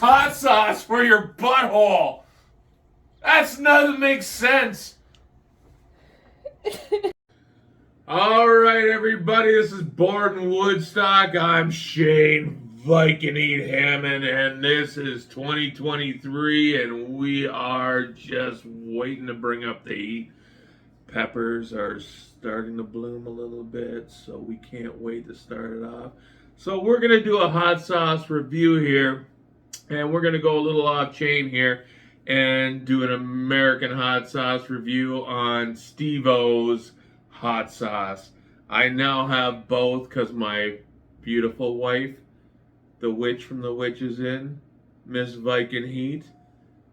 hot sauce for your butthole. That's doesn't make sense. All right, everybody, this is Borden Woodstock. I'm Shane Viking Heat Hammond, and this is 2023, and we are just waiting to bring up the heat. Peppers are starting to bloom a little bit, so we can't wait to start it off. So we're going to do a hot sauce review here, and we're going to go a little off chain here and do an American hot sauce review on Steve-O's hot sauce. I now have both because my beautiful wife, the witch from The Witch's Inn, Miss Viking Heat,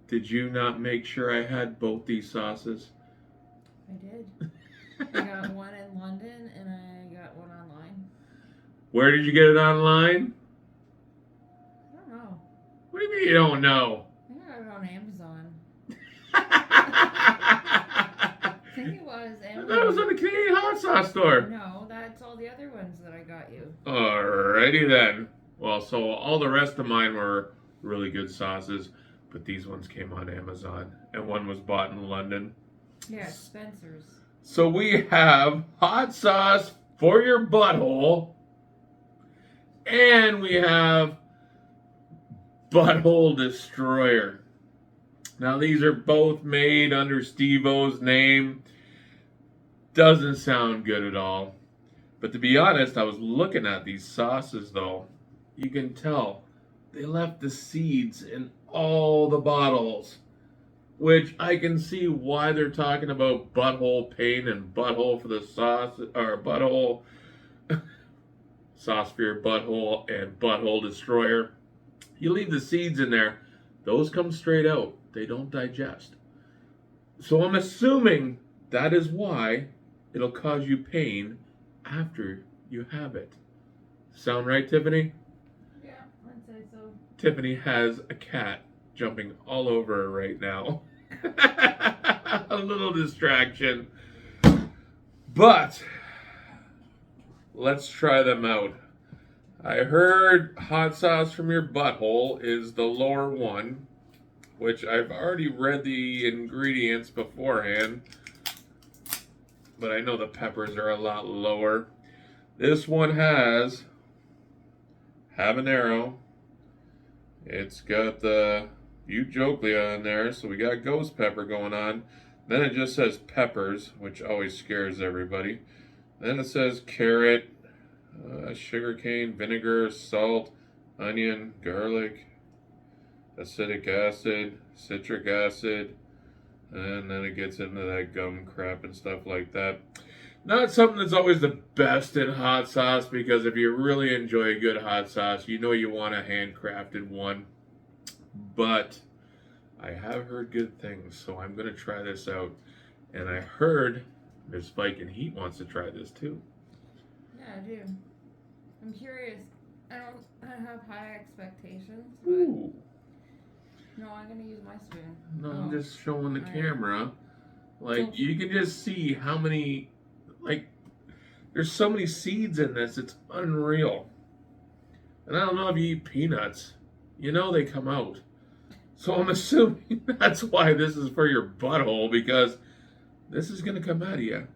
did you not make sure I had both these sauces? I did. I got one in London and I got one online. Where did you get it online? I don't know. What do you mean you don't know? I think I got it on Amazon. I think it was Amazon. That was on the Canadian hot sauce store. No, that's all the other ones that I got you. Alrighty then. Well, so all the rest of mine were really good sauces, but these ones came on Amazon, and one was bought in London. Yeah, Spencer's. So we have hot sauce for your butthole, and we have Butthole Destroyer. Now these are both made under Steve-O's name. Doesn't sound good at all. But to be honest, I was looking at these sauces though. You can tell they left the seeds in all the bottles, which I can see why they're talking about butthole pain and butthole for the sauce, or butthole sauce for your butthole and Butthole Destroyer. You leave the seeds in there, those come straight out. They don't digest. So I'm assuming that is why it'll cause you pain after you have it. Sound right, Tiffany? Yeah, I'd say so. Tiffany has a cat jumping all over her right now. A little distraction. But let's try them out. I heard hot sauce from your butthole is the lower one, which I've already read the ingredients beforehand, but I know the peppers are a lot lower. This one has habanero. It's got the Butthole in there, so we got ghost pepper going on. Then it just says peppers, which always scares everybody. Then it says carrot, sugarcane, vinegar, salt, onion, garlic, acetic acid, citric acid, and then it gets into that gum crap and stuff like that. Not something that's always the best in hot sauce, because if you really enjoy a good hot sauce, you know you want a handcrafted one. But I have heard good things, so I'm going to try this out. And I heard Miss Viking Heat wants to try this too. Yeah, I do. I'm curious. I have high expectations, but Ooh. no, I'm gonna use my spoon. No, I'm just showing the All right. camera. Like, you can just see how many, like, there's so many seeds in this, it's unreal. And I don't know if you eat peanuts, you know they come out. So I'm assuming that's why this is for your butthole, because this is going to come out of you.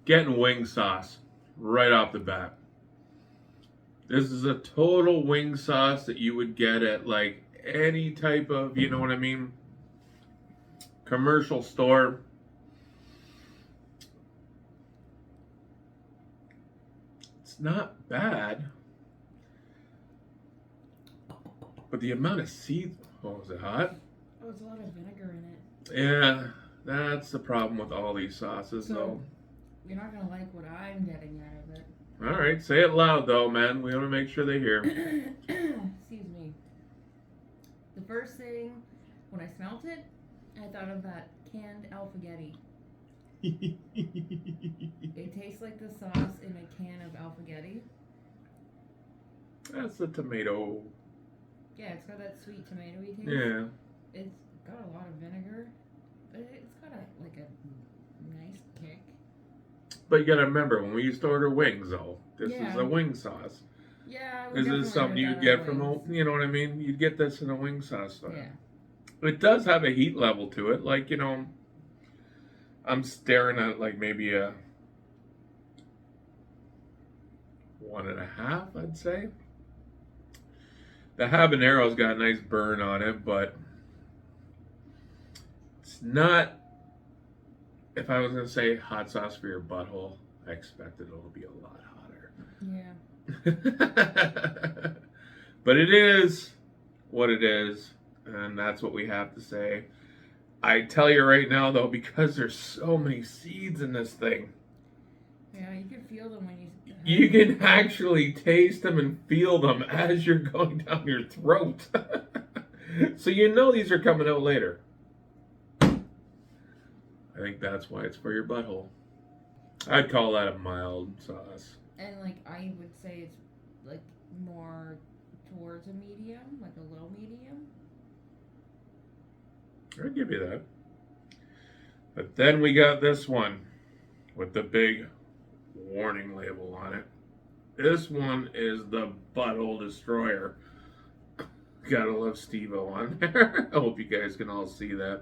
Getting wing sauce right off the bat. This is a total wing sauce that you would get at like any type of, you know what I mean, commercial store. It's not bad, but the amount of seeds, oh, is it hot? Oh, it's a lot of vinegar in it. Yeah, that's the problem with all these sauces, So, though. You're not gonna like what I'm getting out of it. All right, say it loud, though, man. We want to make sure they hear. Excuse me. The first thing, when I smelt it, I thought of that canned alphagetti. It tastes like the sauce in a can of alphagetti. That's the tomato Yeah, it's got that sweet tomatoey taste. Yeah. It's got a lot of vinegar, but it's got a nice kick. But you gotta remember, when we used to order wings, though, this is Yeah. a wing sauce. Yeah, I would This is definitely something put you that get on from a, wings. you know what I mean? You'd get this in a wing sauce store. Yeah. It does have a heat level to it. Like, I'm staring at like maybe a 1.5, I'd say. The habanero's got a nice burn on it, but it's not. If I was gonna say hot sauce for your butthole, I expected it'll be a lot hotter. Yeah. But it is what it is, and that's what we have to say. I tell you right now, though, because there's so many seeds in this thing, Yeah, you can feel them when you can actually taste them and feel them as you're going down your throat. So you know these are coming out later. I think that's why it's for your butthole. I'd call that a mild sauce. And like I would say it's like more towards a medium, like a low medium. I'd give you that. But then we got this one with the big warning label on it. This one is the Butthole Destroyer. Gotta love Steve-O on there. I hope you guys can all see that.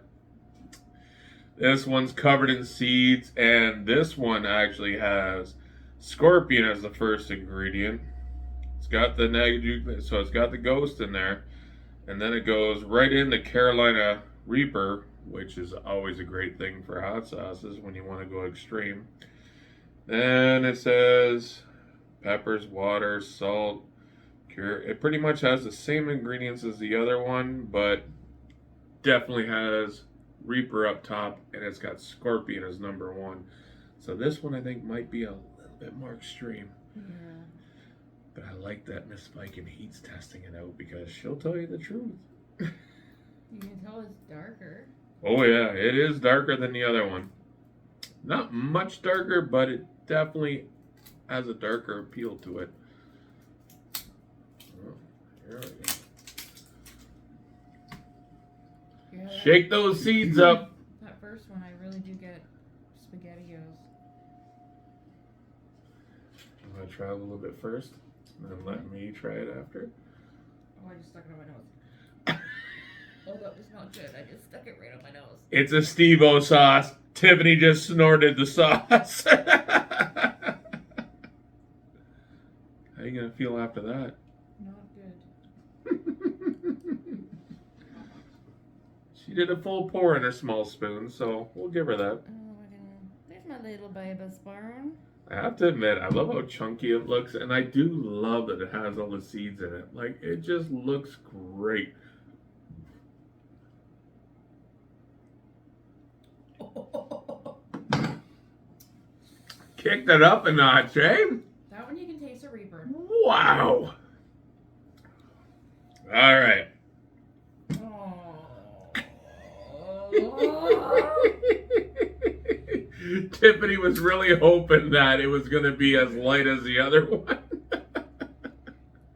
This one's covered in seeds, and this one actually has scorpion as the first ingredient. It's got the negative, so it's got the ghost in there, and then it goes right into Carolina Reaper, which is always a great thing for hot sauces when you want to go extreme. Then it says peppers, water, salt, cure. It pretty much has the same ingredients as the other one, but definitely has Reaper up top, and it's got Scorpion as number 1. So this one I think might be a little bit more extreme. Yeah. But I like that Miss Viking Heat's testing it out because she'll tell you the truth. You can tell it's darker. Oh yeah, it is darker than the other one. Not much darker, but it definitely has a darker appeal to it. Oh, here we go. Yeah, Shake those seeds up. That first one, I really do get SpaghettiOs. I'm going to try a little bit first, and then let me try it after. Oh, I just stuck it on my nose. Oh, that was not good. I just stuck it right on my nose. It's a Steve-O sauce. Tiffany just snorted the sauce. How are you going to feel after that? Not good. She did a full pour in her small spoon, so we'll give her that. Oh, there's my little baby spoon. I have to admit, I love how chunky it looks, and I do love that it has all the seeds in it. Like, it just looks great. Kicked it up a notch, eh? That one you can taste a Reaper. Wow. All right. Tiffany was really hoping that it was going to be as light as the other one. Do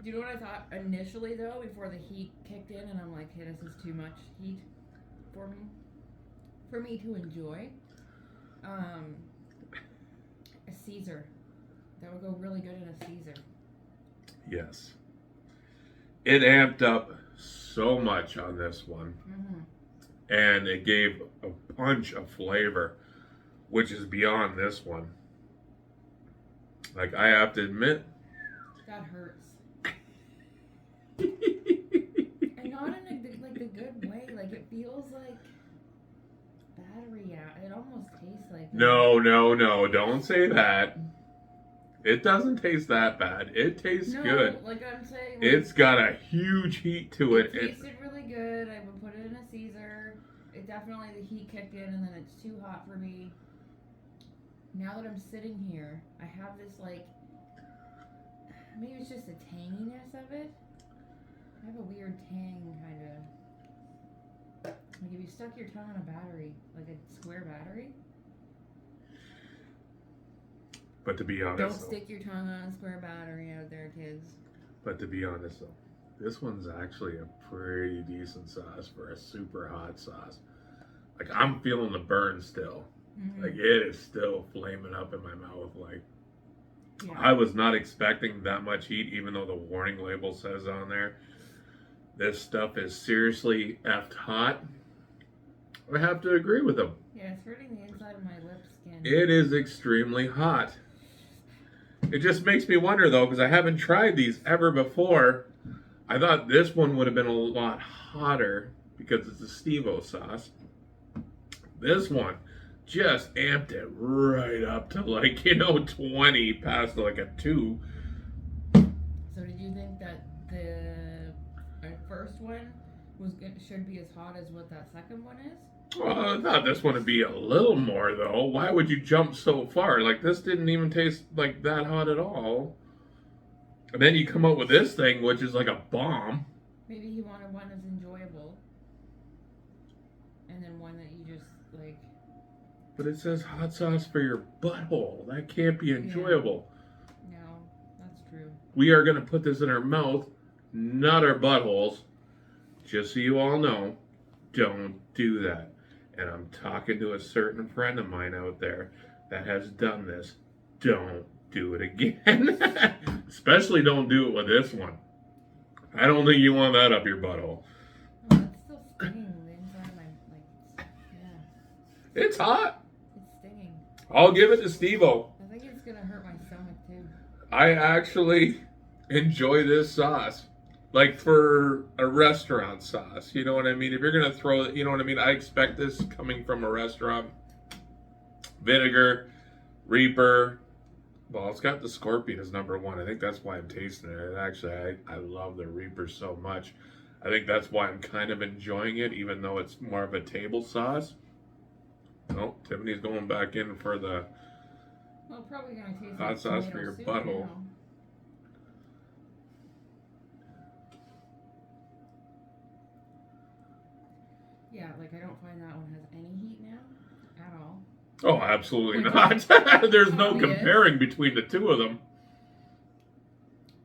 you know what I thought initially, though, before the heat kicked in, and I'm like, hey, this is too much heat for me to enjoy? A Caesar. That would go really good in a Caesar. Yes. It amped up so much on this one. Mm-hmm. And it gave a punch of flavor, which is beyond this one. Like, I have to admit, that hurts. And not in a good way. Like, it feels like battery out. It almost tastes like no, don't say that. It doesn't taste that bad. It tastes good. Like I'm saying, It's got a huge heat to it. It tasted really good. I would put it in a Caesar. It definitely, the heat kicked in, and then it's too hot for me. Now that I'm sitting here, I have this, like, maybe it's just the tanginess of it. I have a weird tang, kind of. Like if you stuck your tongue on a battery, like a square battery. But to be honest, Don't stick your tongue on a square battery out there, kids. But to be honest, though, This one's actually a pretty decent sauce for a super hot sauce. Like, I'm feeling the burn still. Mm-hmm. Like, it is still flaming up in my mouth. Like, Yeah. I was not expecting that much heat, even though the warning label says on there. This stuff is seriously effed hot. I have to agree with him. Yeah, it's hurting the inside of my lip skin. It is extremely hot. It just makes me wonder, though, because I haven't tried these ever before. I thought this one would have been a lot hotter because it's a Steve-O sauce. This one just amped it right up to, like, 20, past like a 2. So did you think that the first one should be as hot as what that second one is? Well, I thought this one would be a little more, though. Why would you jump so far? Like, this didn't even taste like that hot at all. And then you come up with this thing, which is like a bomb. Maybe he wanted one that's enjoyable. And then one that you just, like... But it says hot sauce for your butthole. That can't be enjoyable. Yeah. No, that's true. We are going to put this in our mouth, not our buttholes. Just so you all know, don't do that. And I'm talking to a certain friend of mine out there that has done this. Don't do it again. Especially don't do it with this one. I don't think you want that up your butthole. Oh, it's still stinging the inside of my, like, yeah. It's hot. It's stinging. I'll give it to Steve-O. I think it's gonna hurt my stomach too. I actually enjoy this sauce. Like for a restaurant sauce. You know what I mean? If you're going to throw it, you know what I mean? I expect this coming from a restaurant. Vinegar, Reaper. Well, it's got the Scorpion as number 1. I think that's why I'm tasting it. And actually, I love the Reaper so much. I think that's why I'm kind of enjoying it, even though it's more of a table sauce. Oh, Tiffany's going back in for the Well, probably gonna taste hot like sauce tomato for your soup butthole. now. Yeah, like I don't find that one has any heat now at all. Oh, absolutely Which not. is There's no obvious. comparing between the two of them.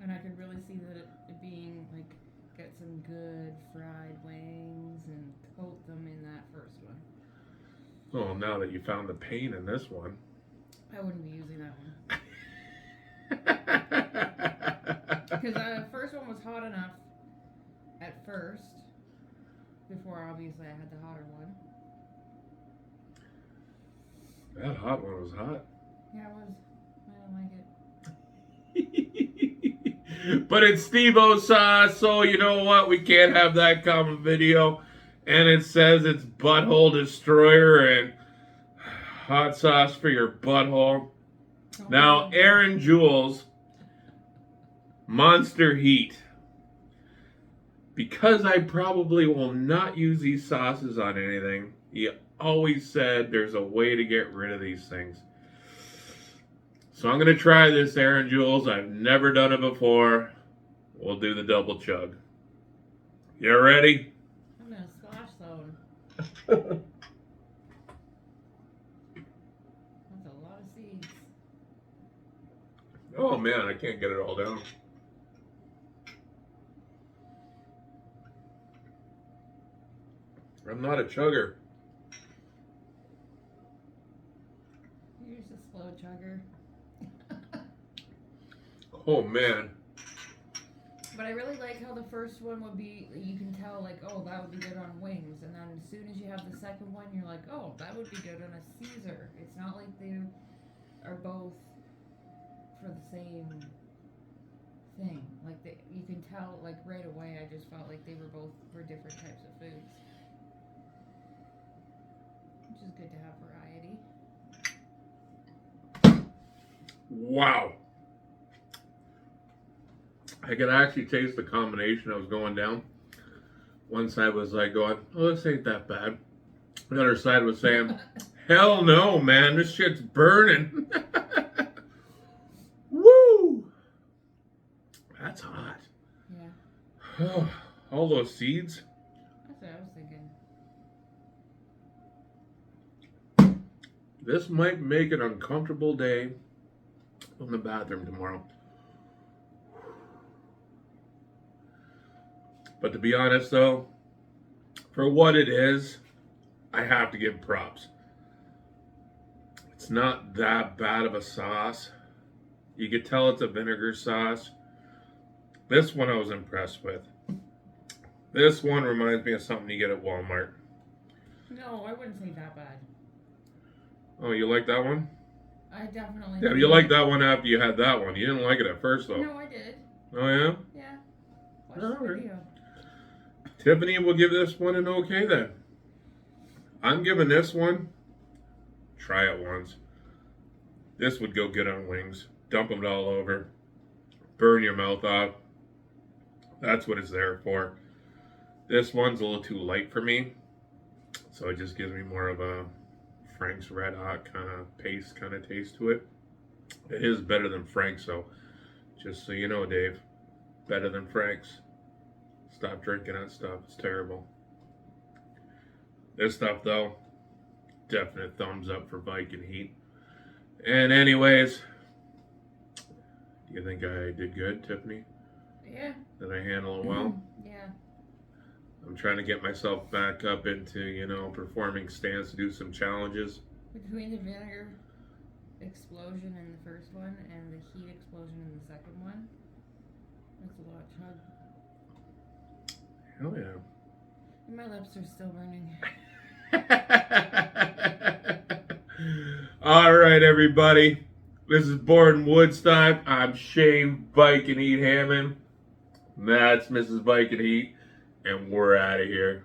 And I could really see that it being like get some good fried wings and coat them in that first one. Well, now that you found the pain in this one. I wouldn't be using that one. Because the first one was hot enough at first. Before, obviously, I had the hotter one. That hot one was hot. Yeah, it was. I didn't like it. But it's Steve-O sauce, so you know what? We can't have that common video. And it says it's Butthole Destroyer and hot sauce for your butthole. Oh, Now, Aaron Jules, Monster Heat. Because I probably will not use these sauces on anything, he always said there's a way to get rid of these things. So I'm going to try this, Aaron Jules. I've never done it before. We'll do the double chug. You ready? I'm going to splash zone. That's a lot of seeds. Oh man, I can't get it all down. I'm not a chugger. You're just a slow chugger. Oh man. But I really like how the first one would be, you can tell, like, oh, that would be good on wings. And then as soon as you have the second one, you're like, oh, that would be good on a Caesar. It's not like they are both for the same thing. Like, you can tell, like, right away, I just felt like they were both for different types of foods. Which is good to have variety. Wow. I could actually taste the combination I was going down. One side was like going, oh, this ain't that bad. The other side was saying, hell no, man, this shit's burning. Woo! That's hot. Yeah. All those seeds. That's what I was thinking. This might make an uncomfortable day in the bathroom tomorrow. But to be honest, though, for what it is, I have to give props. It's not that bad of a sauce. You could tell it's a vinegar sauce. This one I was impressed with. This one reminds me of something you get at Walmart. No, I wouldn't say that bad. Oh, you like that one? I definitely. Yeah, you liked that one after you had that one. You didn't like it at first, though. No, I did. Oh, yeah? Yeah. Watch All the right. video. Tiffany will give this one an okay then. I'm giving this one, try it once. This would go good on wings. Dump them all over. Burn your mouth off. That's what it's there for. This one's a little too light for me. So it just gives me more of a Frank's Red Hot kind of paste kind of taste to it. It is better than Frank's, though. Just so you know, Dave. Better than Frank's. Stop drinking that stuff. It's terrible. This stuff, though, definite thumbs up for Viking Heat. And anyways, do you think I did good, Tiffany? Yeah. Did I handle it well? Yeah. I'm trying to get myself back up into, performing stance to do some challenges. Between the vinegar explosion in the first one and the heat explosion in the second one, that's a lot, Chug. Hell yeah. And my lips are still burning. All right, everybody. This is Borden Woodstock. I'm Shane Viking Heat Hammond. That's Mrs. Viking Heat. And we're out of here.